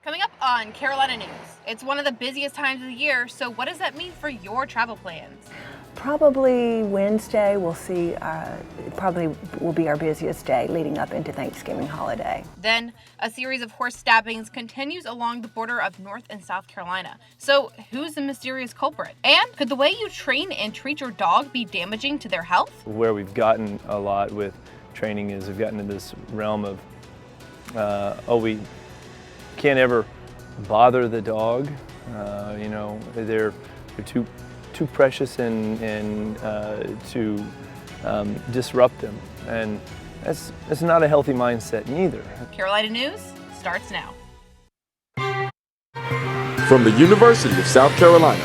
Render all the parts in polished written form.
Coming up on Carolina News, it's one of the busiest times of the year, so what does that mean for your travel plans? Probably Wednesday, we'll see, probably will be our busiest day leading up into Thanksgiving holiday. Then, a series of horse stabbings continues along the border of North and South Carolina. So, who's the mysterious culprit? And could the way you train and treat your dog be damaging to their health? Where we've gotten a lot with training is we've gotten into this realm of, we can't ever bother the dog. They're too precious and to disrupt them, and that's not a healthy mindset neither. Carolina News starts now. From the University of South Carolina,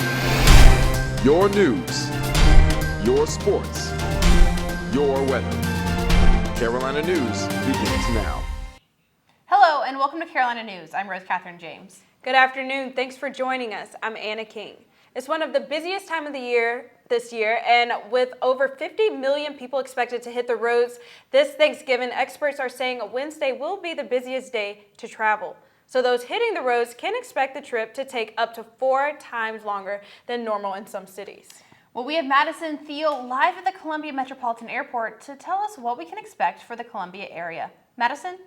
your news, your sports, your weather. Carolina News begins now. Hello and welcome to Carolina News. I'm Rose Catherine James. Good afternoon. Thanks for joining us. I'm Anna King. It's one of the busiest time of the year this year, and with over 50 million people expected to hit the roads this Thanksgiving, experts are saying Wednesday will be the busiest day to travel. So those hitting the roads can expect the trip to take up to 4 times longer than normal in some cities. Well, we have Madison Thiel live at the Columbia Metropolitan Airport to tell us what we can expect for the Columbia area. Madison?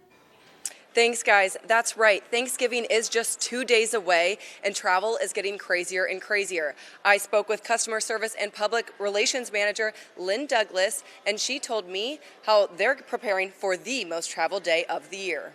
Thanks, guys. That's right. Thanksgiving is just 2 days away, and travel is getting crazier and crazier. I spoke with customer service and public relations manager Lynn Douglas, and she told me how they're preparing for the most traveled day of the year.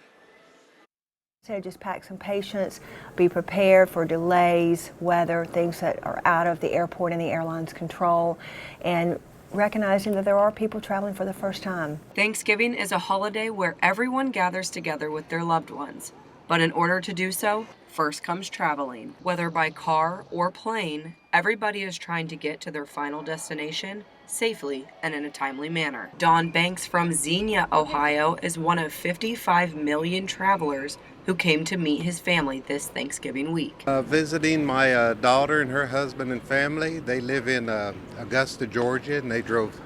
So just pack some patience, be prepared for delays, weather, things that are out of the airport and the airline's control, and recognizing that there are people traveling for the first time. Thanksgiving is a holiday where everyone gathers together with their loved ones. But in order to do so, first comes traveling. Whether by car or plane, everybody is trying to get to their final destination safely and in a timely manner. Don Banks from Xenia, Ohio, is one of 55 million travelers who came to meet his family this Thanksgiving week. Visiting my daughter and her husband and family. They live in Augusta, Georgia, and they drove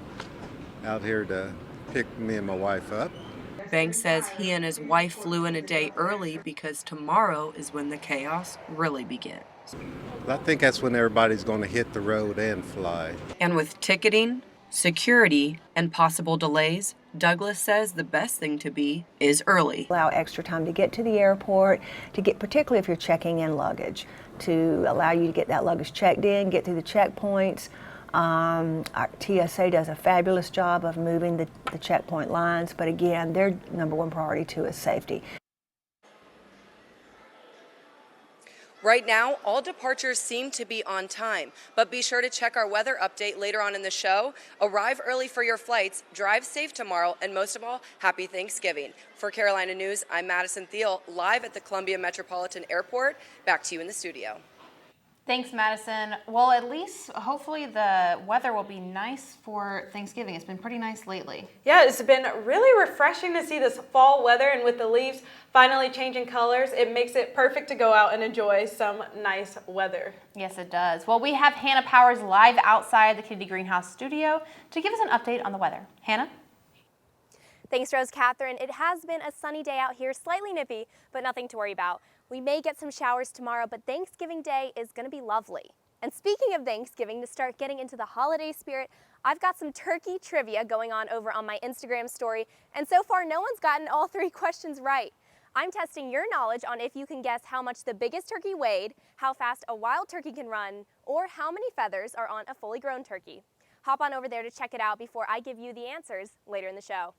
out here to pick me and my wife up. Banks says he and his wife flew in a day early because tomorrow is when the chaos really begins. I think that's when everybody's going to hit the road and fly. And with ticketing, security, and possible delays, Douglas says the best thing to be is early. Allow extra time to get to the airport, to get, particularly if you're checking in luggage, to allow you to get that luggage checked in, get through the checkpoints. Our TSA does a fabulous job of moving the checkpoint lines, but again, their number one priority too is safety. Right now, all departures seem to be on time, but be sure to check our weather update later on in the show. Arrive early for your flights, drive safe tomorrow, and most of all, happy Thanksgiving. For Carolina News, I'm Madison Thiel, live at the Columbia Metropolitan Airport. Back to you in the studio. Thanks, Madison. Well, at least hopefully the weather will be nice for Thanksgiving. It's been pretty nice lately. Yeah, it's been really refreshing to see this fall weather, and with the leaves finally changing colors, it makes it perfect to go out and enjoy some nice weather. Yes, it does. Well, we have Hannah Powers live outside the Kennedy Greenhouse studio to give us an update on the weather. Hannah? Thanks, Rose Catherine. It has been a sunny day out here, slightly nippy, but nothing to worry about. We may get some showers tomorrow, but Thanksgiving Day is going to be lovely. And speaking of Thanksgiving, to start getting into the holiday spirit, I've got some turkey trivia going on over on my Instagram story, and so far no one's gotten all 3 questions right. I'm testing your knowledge on if you can guess how much the biggest turkey weighed, how fast a wild turkey can run, or how many feathers are on a fully grown turkey. Hop on over there to check it out before I give you the answers later in the show.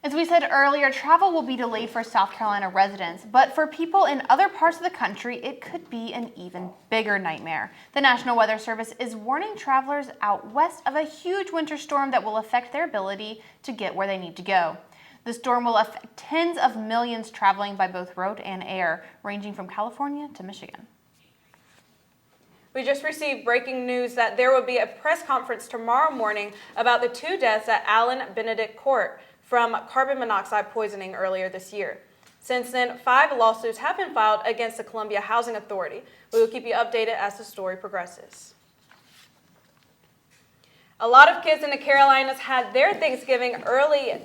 As we said earlier, travel will be delayed for South Carolina residents, but for people in other parts of the country, it could be an even bigger nightmare. The National Weather Service is warning travelers out west of a huge winter storm that will affect their ability to get where they need to go. The storm will affect tens of millions traveling by both road and air, ranging from California to Michigan. We just received breaking news that there will be a press conference tomorrow morning about the 2 deaths at Allen Benedict Court from carbon monoxide poisoning earlier this year. Since then, 5 lawsuits have been filed against the Columbia Housing Authority. We will keep you updated as the story progresses. A lot of kids in the Carolinas had their Thanksgiving earlier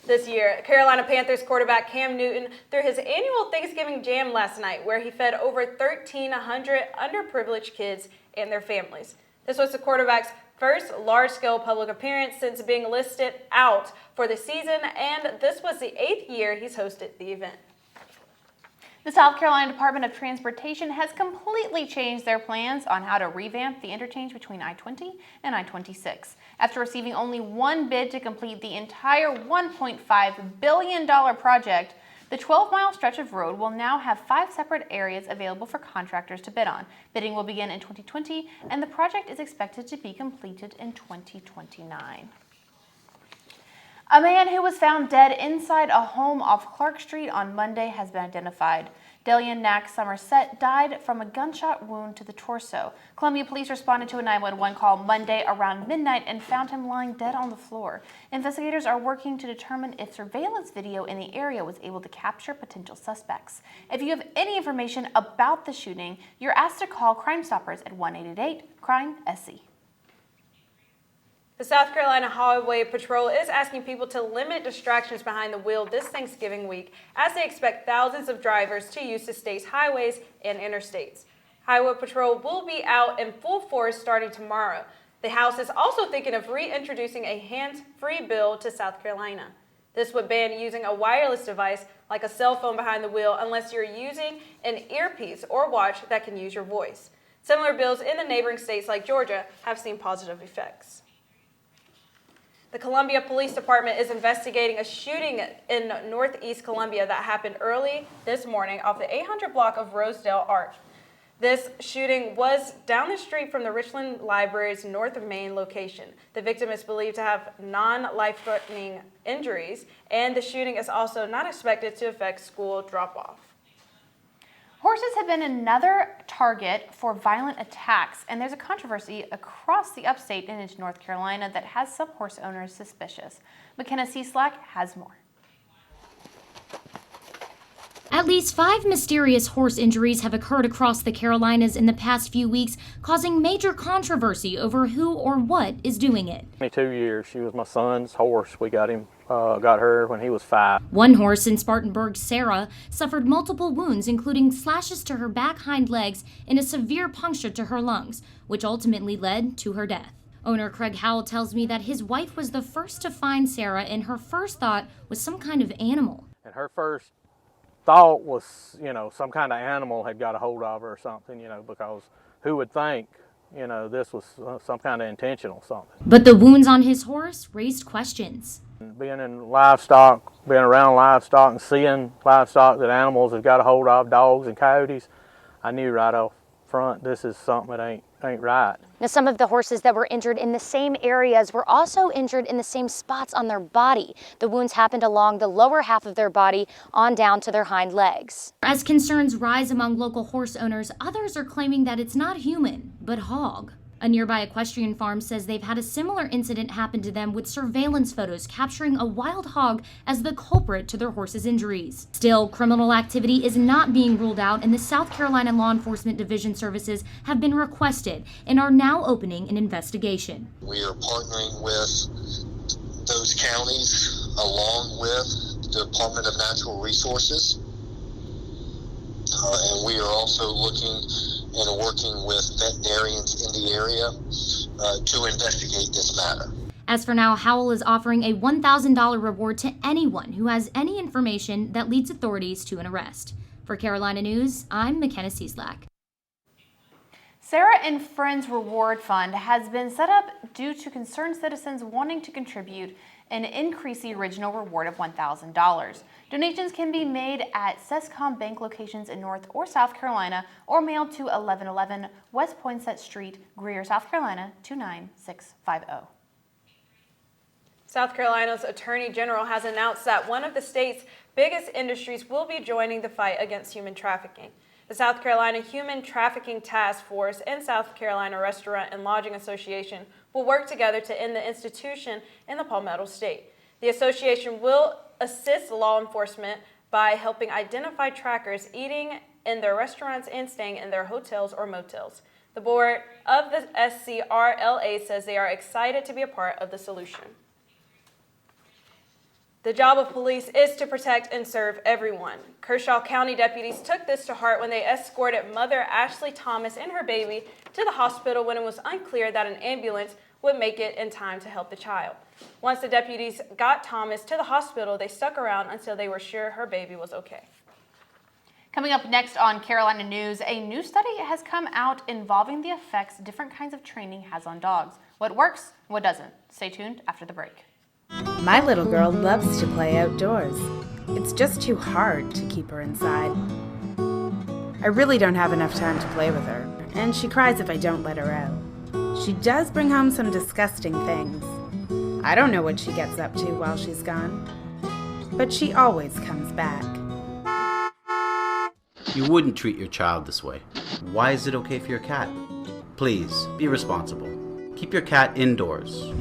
this year. Carolina Panthers quarterback Cam Newton threw his annual Thanksgiving Jam last night, where he fed over 1,300 underprivileged kids and their families. This was the quarterback's first large-scale public appearance since being listed out for the season, and this was the 8th year he's hosted the event. The South Carolina Department of Transportation has completely changed their plans on how to revamp the interchange between I-20 and I-26. After receiving only one bid to complete the entire $1.5 billion project, the 12-mile stretch of road will now have 5 separate areas available for contractors to bid on. Bidding will begin in 2020, and the project is expected to be completed in 2029. A man who was found dead inside a home off Clark Street on Monday has been identified. Delian Knack Somerset died from a gunshot wound to the torso. Columbia police responded to a 911 call Monday around midnight and found him lying dead on the floor. Investigators are working to determine if surveillance video in the area was able to capture potential suspects. If you have any information about the shooting, you're asked to call Crime Stoppers at 1-888-CRIME-SC. The South Carolina Highway Patrol is asking people to limit distractions behind the wheel this Thanksgiving week, as they expect thousands of drivers to use the state's highways and interstates. Highway Patrol will be out in full force starting tomorrow. The House is also thinking of reintroducing a hands-free bill to South Carolina. This would ban using a wireless device like a cell phone behind the wheel unless you're using an earpiece or watch that can use your voice. Similar bills in the neighboring states like Georgia have seen positive effects. The Columbia Police Department is investigating a shooting in northeast Columbia that happened early this morning off the 800 block of Rosedale Arch. This shooting was down the street from the Richland Library's North of Main location. The victim is believed to have non-life-threatening injuries, and the shooting is also not expected to affect school drop-off. Horses have been another target for violent attacks, and there's a controversy across the upstate and into North Carolina that has some horse owners suspicious. McKenna Cieslak has more. At least 5 mysterious horse injuries have occurred across the Carolinas in the past few weeks, causing major controversy over who or what is doing it. 22 years. She was my son's horse. We got her when he was 5. One horse in Spartanburg, Sarah, suffered multiple wounds, including slashes to her back hind legs and a severe puncture to her lungs, which ultimately led to her death. Owner Craig Howell tells me that his wife was the first to find Sarah, and her first thought was some kind of animal. And her first thought was, some kind of animal had got a hold of her or something, because who would think, this was some kind of intentional something. But the wounds on his horse raised questions. Being in livestock, being around livestock and seeing livestock that animals have got a hold of, dogs and coyotes, I knew right off front this is something that ain't right. Now, some of the horses that were injured in the same areas were also injured in the same spots on their body. The wounds happened along the lower half of their body on down to their hind legs. As concerns rise among local horse owners, others are claiming that it's not human, but hog. A nearby equestrian farm says they've had a similar incident happen to them with surveillance photos capturing a wild hog as the culprit to their horse's injuries. Still, criminal activity is not being ruled out, and the South Carolina Law Enforcement Division services have been requested and are now opening an investigation. We are partnering with those counties along with the Department of Natural Resources, and we are also looking and working with veterinarians in the area to investigate this matter. As for now, Howell is offering a $1,000 reward to anyone who has any information that leads authorities to an arrest. For Carolina News, I'm McKenna Cieslak. Sarah and Friends Reward Fund has been set up due to concerned citizens wanting to contribute and increase the original reward of $1,000. Donations can be made at Cescom Bank locations in North or South Carolina or mailed to 1111 West Poinsett Street, Greer, South Carolina 29650. South Carolina's Attorney General has announced that one of the state's biggest industries will be joining the fight against human trafficking. The South Carolina Human Trafficking Task Force and South Carolina Restaurant and Lodging Association will work together to end the institution in the Palmetto State. The association will assist law enforcement by helping identify trackers eating in their restaurants and staying in their hotels or motels. The board of the SCRLA says they are excited to be a part of the solution. The job of police is to protect and serve everyone. Kershaw County deputies took this to heart when they escorted mother Ashley Thomas and her baby to the hospital when it was unclear that an ambulance would make it in time to help the child. Once the deputies got Thomas to the hospital, they stuck around until they were sure her baby was okay. Coming up next on Carolina News, a new study has come out involving the effects different kinds of training has on dogs. What works and what doesn't. Stay tuned after the break. My little girl loves to play outdoors. It's just too hard to keep her inside. I really don't have enough time to play with her, and she cries if I don't let her out. She does bring home some disgusting things. I don't know what she gets up to while she's gone, but she always comes back. You wouldn't treat your child this way. Why is it okay for your cat? Please, be responsible. Keep your cat indoors.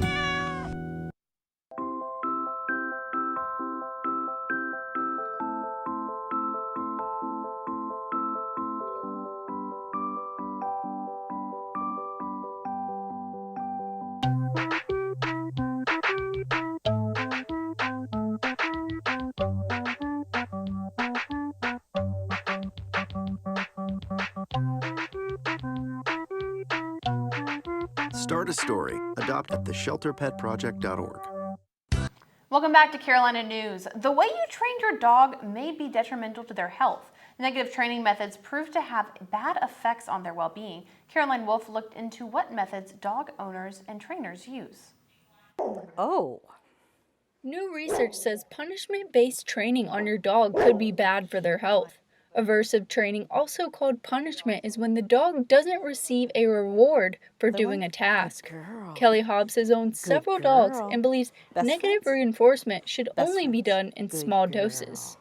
Start a story. Adopt at theshelterpetproject.org. Welcome back to Carolina News. The way you trained your dog may be detrimental to their health. Negative training methods prove to have bad effects on their well-being. Caroline Wolf looked into what methods dog owners and trainers use. Oh. New research says punishment-based training on your dog could be bad for their health. Aversive training, also called punishment, is when the dog doesn't receive a reward for doing a task. Kelly Hobbs has owned several dogs and believes negative reinforcement should only be done in small doses.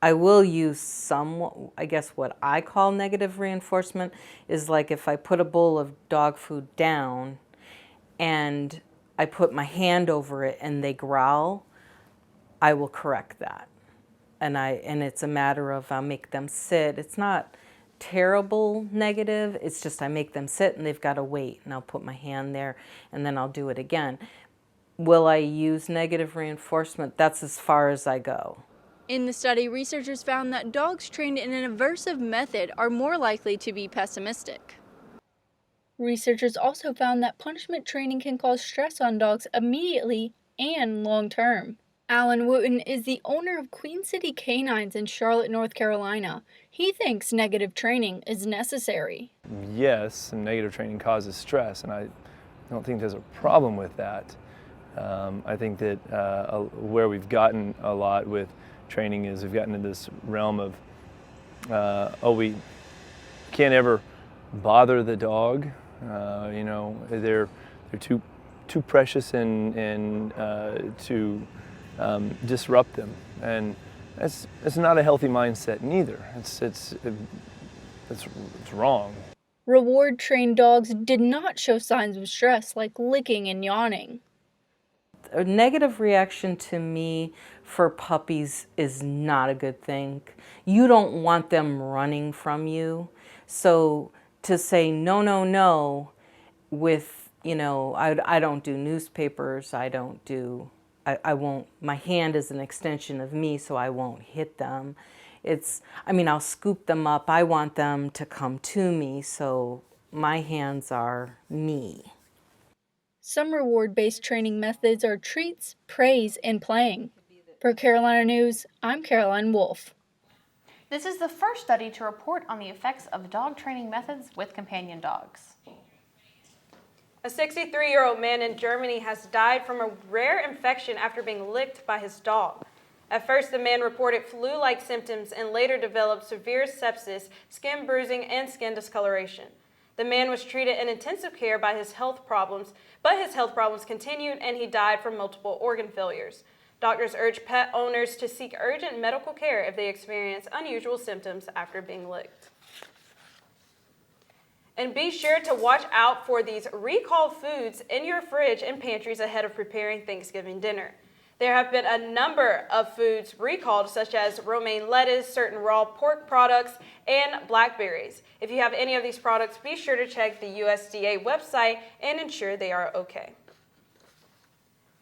I will use some, I guess what I call negative reinforcement is like if I put a bowl of dog food down and I put my hand over it and they growl, I will correct that. And it's a matter of I'll make them sit. It's not terrible negative, it's just I make them sit and they've got to wait, and I'll put my hand there and then I'll do it again. Will I use negative reinforcement? That's as far as I go. In the study, researchers found that dogs trained in an aversive method are more likely to be pessimistic. Researchers also found that punishment training can cause stress on dogs immediately and long-term. Alan Wooten is the owner of Queen City Canines in Charlotte, North Carolina. He thinks negative training is necessary. Yes, some negative training causes stress, and I don't think there's a problem with that. I think that where we've gotten a lot with training is we've gotten into this realm of, we can't ever bother the dog. You know, they're too precious and to disrupt them, and it's not a healthy mindset neither. It's wrong. Reward-trained dogs did not show signs of stress like licking and yawning. A negative reaction to me for puppies is not a good thing. You don't want them running from you. So to say no, no, no with, you know, I don't do newspapers, I won't, my hand is an extension of me, so I won't hit them. I'll scoop them up. I want them to come to me, so my hands are me. Some reward-based training methods are treats, praise, and playing. For Carolina News, I'm Caroline Wolf. This is the first study to report on the effects of dog training methods with companion dogs. A 63-year-old man in Germany has died from a rare infection after being licked by his dog. At first, the man reported flu-like symptoms and later developed severe sepsis, skin bruising, and skin discoloration. The man was treated in intensive care by his health problems, but his health problems continued and he died from multiple organ failures. Doctors urge pet owners to seek urgent medical care if they experience unusual symptoms after being licked. And be sure to watch out for these recalled foods in your fridge and pantries ahead of preparing Thanksgiving dinner. There have been a number of foods recalled, such as romaine lettuce, certain raw pork products, and blackberries. If you have any of these products, be sure to check the USDA website and ensure they are okay.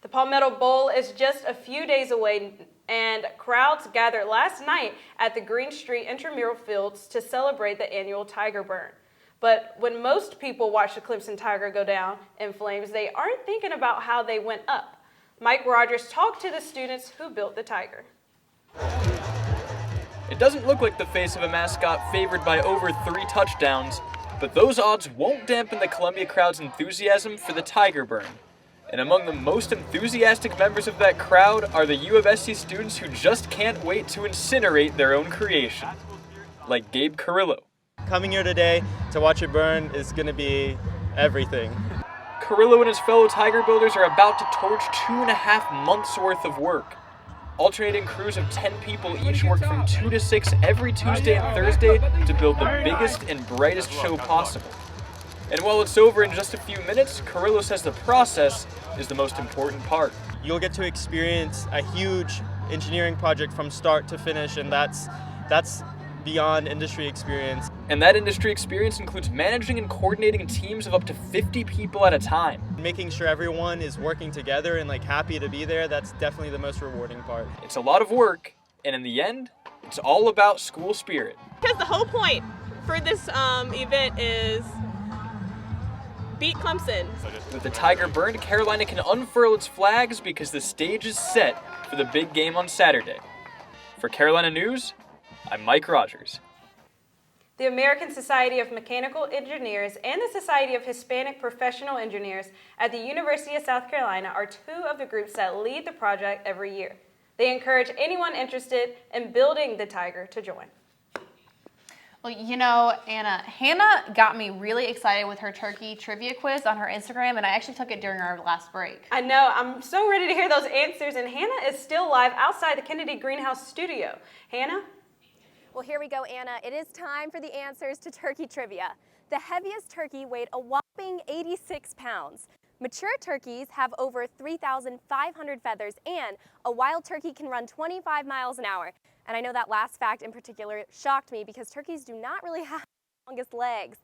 The Palmetto Bowl is just a few days away, and crowds gathered last night at the Green Street Intramural Fields to celebrate the annual Tiger Burn. But when most people watch the Clemson Tiger go down in flames, they aren't thinking about how they went up. Mike Rogers talked to the students who built the Tiger. It doesn't look like the face of a mascot favored by over 3 touchdowns, but those odds won't dampen the Columbia crowd's enthusiasm for the Tiger Burn. And among the most enthusiastic members of that crowd are the U of SC students who just can't wait to incinerate their own creation, like Gabe Carrillo. Coming here today to watch it burn is going to be everything. Carrillo and his fellow Tiger builders are about to torch 2.5 months worth of work. Alternating crews of 10 people each work from 2 to 6 every Tuesday and Thursday to build the biggest and brightest show possible. And while it's over in just a few minutes, Carrillo says the process is the most important part. You'll get to experience a huge engineering project from start to finish, and that's beyond industry experience. And that industry experience includes managing and coordinating teams of up to 50 people at a time. Making sure everyone is working together and happy to be there, that's definitely the most rewarding part. It's a lot of work, and in the end, it's all about school spirit. Because the whole point for this event is beat Clemson. With the Tiger burned, Carolina can unfurl its flags because the stage is set for the big game on Saturday. For Carolina News, I'm Mike Rogers. The American Society of Mechanical Engineers and the Society of Hispanic Professional Engineers at the University of South Carolina are two of the groups that lead the project every year. They encourage anyone interested in building the Tiger to join. Well, you know, Anna, Hannah got me really excited with her turkey trivia quiz on her Instagram, and I actually took it during our last break. I know. I'm so ready to hear those answers, and Hannah is still live outside the Kennedy Greenhouse studio. Hannah? Well, here we go, Anna. It is time for the answers to turkey trivia. The heaviest turkey weighed a whopping 86 pounds. Mature turkeys have over 3,500 feathers, and a wild turkey can run 25 miles an hour. And I know that last fact in particular shocked me because turkeys do not really have the longest legs.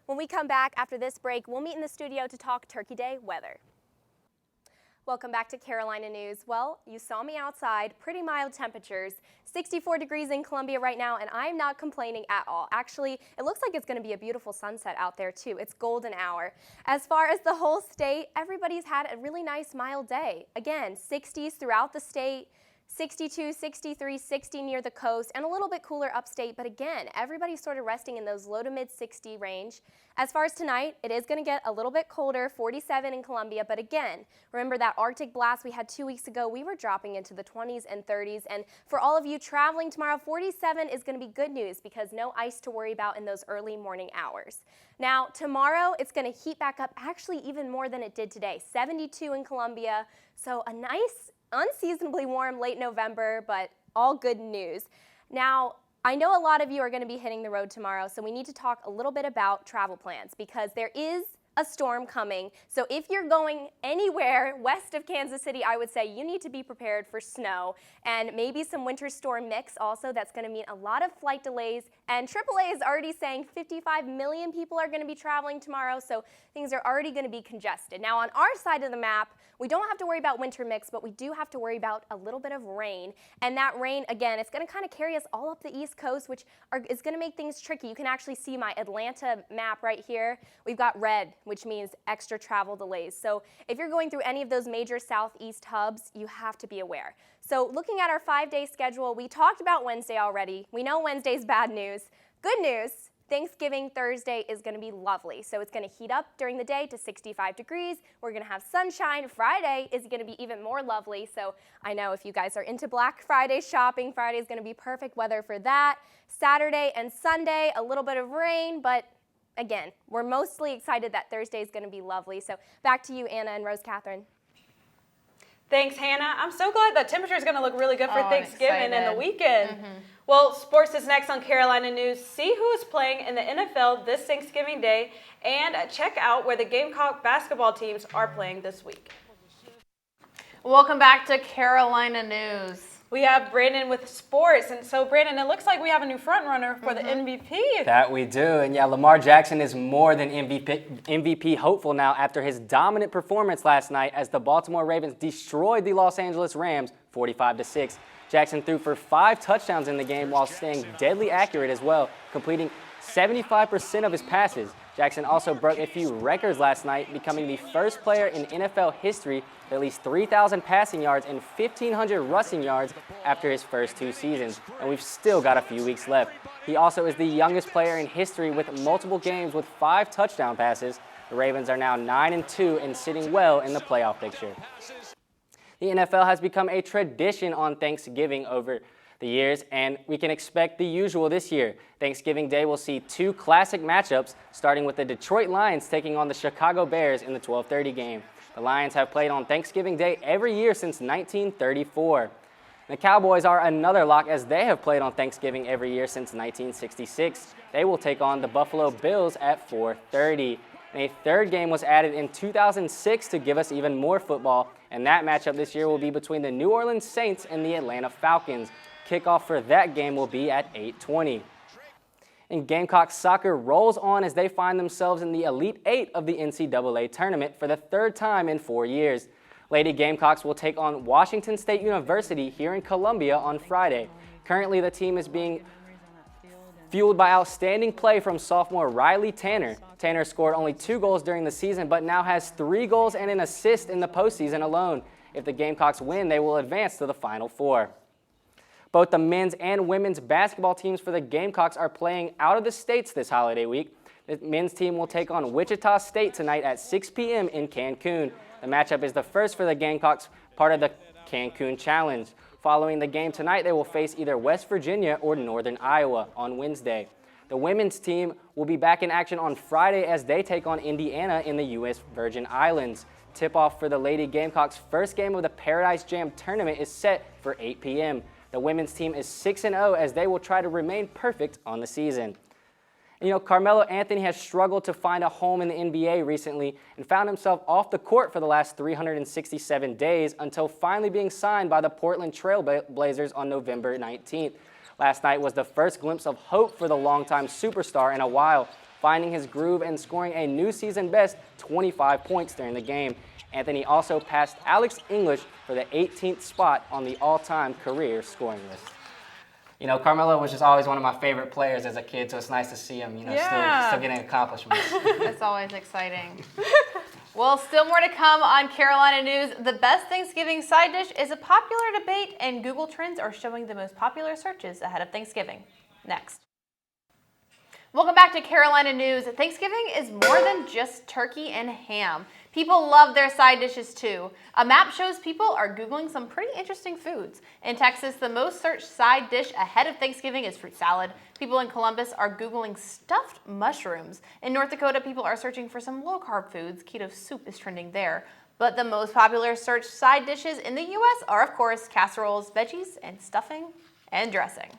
When we come back after this break, we'll meet in the studio to talk Turkey Day weather. Welcome back to Carolina News. Well, you saw me outside, pretty mild temperatures, 64 degrees in Columbia right now, and I'm not complaining at all. Actually, it looks like it's going to be a beautiful sunset out there too. It's golden hour. As far as the whole state, everybody's had a really nice mild day. Again, 60s throughout the state, 62, 63, 60 near the coast, and a little bit cooler upstate, but again, everybody's sort of resting in those low to mid 60 range. As far as tonight, it is going to get a little bit colder, 47 in Columbia, but again, remember that Arctic blast we had 2 weeks ago, we were dropping into the 20s and 30s, and for all of you traveling tomorrow, 47 is going to be good news because no ice to worry about in those early morning hours. Now, tomorrow, it's going to heat back up actually even more than it did today, 72 in Columbia, so a nice unseasonably warm late November, but all good news. Now, I know a lot of you are going to be hitting the road tomorrow, so we need to talk a little bit about travel plans because there is a storm coming. So if you're going anywhere west of Kansas City, I would say you need to be prepared for snow and maybe some winter storm mix also. That's going to mean a lot of flight delays. And AAA is already saying 55 million people are going to be traveling tomorrow, so things are already going to be congested. Now on our side of the map, we don't have to worry about winter mix, but we do have to worry about a little bit of rain. And that rain, again, it's going to kind of carry us all up the East Coast, which is going to make things tricky. You can actually see my Atlanta map right here. We've got red, which means extra travel delays. So if you're going through any of those major southeast hubs, you have to be aware. So looking at our 5-day schedule, we talked about Wednesday already. We know Wednesday's bad news. Good news, Thanksgiving Thursday is going to be lovely. So it's going to heat up during the day to 65 degrees. We're going to have sunshine. Friday is going to be even more lovely. So I know if you guys are into Black Friday shopping, Friday is going to be perfect weather for that. Saturday and Sunday, a little bit of rain, but again, we're mostly excited that Thursday is going to be lovely. So back to you, Anna and Rose Catherine. Thanks, Hannah. I'm so glad that temperature is going to look really good for Thanksgiving and the weekend. Mm-hmm. Well, sports is next on Carolina News. See who is playing in the NFL this Thanksgiving Day and check out where the Gamecock basketball teams are playing this week. Welcome back to Carolina News. We have Brandon with sports. And so, Brandon, it looks like we have a new front runner for the MVP. That we do. And yeah, Lamar Jackson is more than MVP hopeful now after his dominant performance last night as the Baltimore Ravens destroyed the Los Angeles Rams 45-6. Jackson threw for 5 touchdowns in the game while staying deadly accurate as well, completing 75% of his passes. Jackson also broke a few records last night, becoming the first player in NFL history with at least 3,000 passing yards and 1,500 rushing yards after his first 2 seasons, and we've still got a few weeks left. He also is the youngest player in history with multiple games with 5 touchdown passes. The Ravens are now 9-2 and sitting well in the playoff picture. The NFL has become a tradition on Thanksgiving over the years, and we can expect the usual this year. Thanksgiving Day will see 2 classic matchups, starting with the Detroit Lions taking on the Chicago Bears in the 12:30 game. The Lions have played on Thanksgiving Day every year since 1934. The Cowboys are another lock as they have played on Thanksgiving every year since 1966. They will take on the Buffalo Bills at 4:30. And a third game was added in 2006 to give us even more football, and that matchup this year will be between the New Orleans Saints and the Atlanta Falcons. Kickoff for that game will be at 8:20. And Gamecock soccer rolls on as they find themselves in the Elite 8 of the NCAA tournament for the 3rd time in 4 years. Lady Gamecocks will take on Washington State University here in Columbia on Friday. Currently, the team is being fueled by outstanding play from sophomore Riley Tanner. Tanner scored only 2 goals during the season, but now has 3 goals and an assist in the postseason alone. If the Gamecocks win, they will advance to the Final Four. Both the men's and women's basketball teams for the Gamecocks are playing out of the states this holiday week. The men's team will take on Wichita State tonight at 6 p.m. in Cancun. The matchup is the first for the Gamecocks, part of the Cancun Challenge. Following the game tonight, they will face either West Virginia or Northern Iowa on Wednesday. The women's team will be back in action on Friday as they take on Indiana in the U.S. Virgin Islands. Tip-off for the Lady Gamecocks' first game of the Paradise Jam tournament is set for 8 p.m. The women's team is 6-0 as they will try to remain perfect on the season. And, Carmelo Anthony has struggled to find a home in the NBA recently and found himself off the court for the last 367 days until finally being signed by the Portland Trail Blazers on November 19th. Last night was the first glimpse of hope for the longtime superstar in a while, finding his groove and scoring a new season best 25 points during the game. Anthony also passed Alex English for the 18th spot on the all-time career scoring list. Carmelo was just always one of my favorite players as a kid, so it's nice to see him, still getting accomplishments. That's always exciting. Well, still more to come on Carolina News. The best Thanksgiving side dish is a popular debate, and Google Trends are showing the most popular searches ahead of Thanksgiving. Next. Welcome back to Carolina News. Thanksgiving is more than just turkey and ham. People love their side dishes too. A map shows people are Googling some pretty interesting foods. In Texas, the most searched side dish ahead of Thanksgiving is fruit salad. People in Columbus are Googling stuffed mushrooms. In North Dakota, people are searching for some low-carb foods. Keto soup is trending there. But the most popular searched side dishes in the U.S. are, of course, casseroles, veggies, and stuffing, and dressing.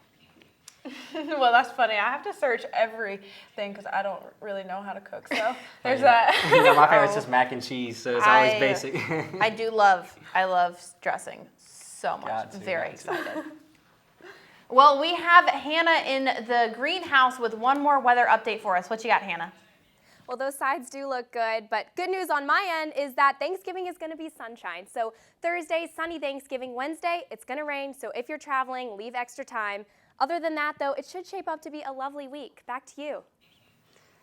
Well, that's funny. I have to search everything because I don't really know how to cook. So there's that. My favorite's just mac and cheese, so it's always basic. I love dressing so much. I'm very excited. Well, we have Hannah in the greenhouse with one more weather update for us. What you got, Hannah? Well, those sides do look good, but good news on my end is that Thanksgiving is going to be sunshine. So Thursday, sunny Thanksgiving. Wednesday, it's going to rain, so if you're traveling, leave extra time. Other than that, though, it should shape up to be a lovely week. Back to you.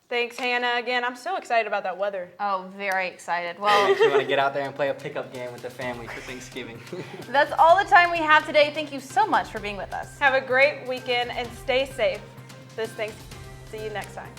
Thanks, Hannah. Again, I'm so excited about that weather. Oh, very excited. Well, makes me want to get out there and play a pickup game with the family for Thanksgiving. That's all the time we have today. Thank you so much for being with us. Have a great weekend and stay safe. See you next time.